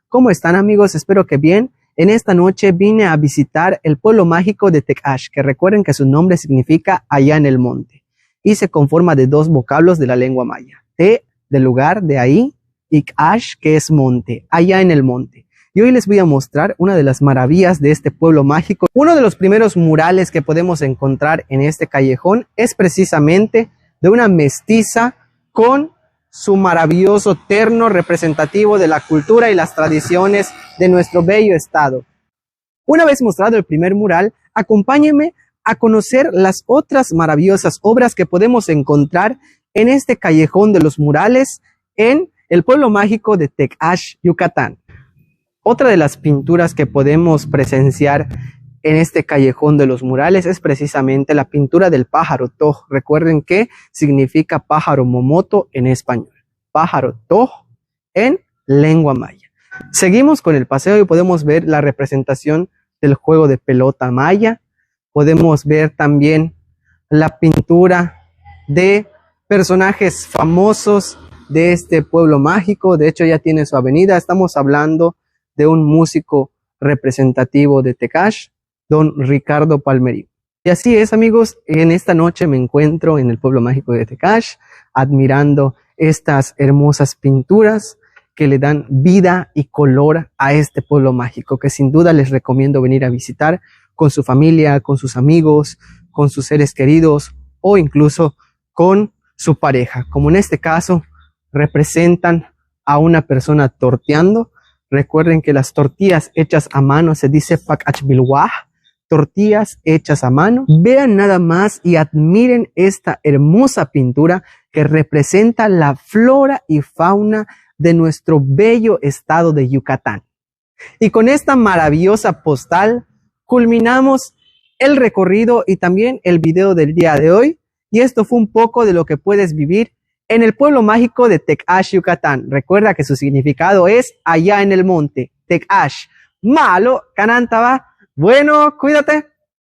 ¿Cómo están, amigos? Espero que bien. En esta noche vine a visitar el pueblo mágico de Tec-Ash, que recuerden que su nombre significa allá en el monte, y se conforma de dos vocablos de la lengua maya. Te, de lugar, de ahí, y Ash, que es monte, allá en el monte. Y hoy les voy a mostrar una de las maravillas de este pueblo mágico. Uno de los primeros murales que podemos encontrar en este callejón es precisamente de una mestiza con su maravilloso terno representativo de la cultura y las tradiciones de nuestro bello estado. Una vez mostrado el primer mural, acompáñenme a conocer las otras maravillosas obras que podemos encontrar en este callejón de los murales en el pueblo mágico de Tec-Ash, Yucatán. Otra de las pinturas que podemos presenciar en este callejón de los murales es precisamente la pintura del pájaro toj. Recuerden que significa pájaro momoto en español. Pájaro toj en lengua maya. Seguimos con el paseo y podemos ver la representación del juego de pelota maya. Podemos ver también la pintura de personajes famosos de este pueblo mágico. De hecho, ya tiene su avenida. Estamos hablando de un músico representativo de Tec-Ash, don Ricardo Palmerín. Y así es, amigos, en esta noche me encuentro en el pueblo mágico de Tec-Ash, admirando estas hermosas pinturas que le dan vida y color a este pueblo mágico, que sin duda les recomiendo venir a visitar con su familia, con sus amigos, con sus seres queridos o incluso con su pareja. Como en este caso, representan a una persona torteando. Recuerden que las tortillas hechas a mano se dice pakachbilwah, tortillas hechas a mano. Vean nada más y admiren esta hermosa pintura que representa la flora y fauna de nuestro bello estado de Yucatán. Y con esta maravillosa postal culminamos el recorrido y también el video del día de hoy. Y esto fue un poco de lo que puedes vivir en el pueblo mágico de Tec-Ash, Yucatán. Recuerda que su significado es allá en el monte. Tec-Ash. Malo, Canantaba. Bueno, cuídate.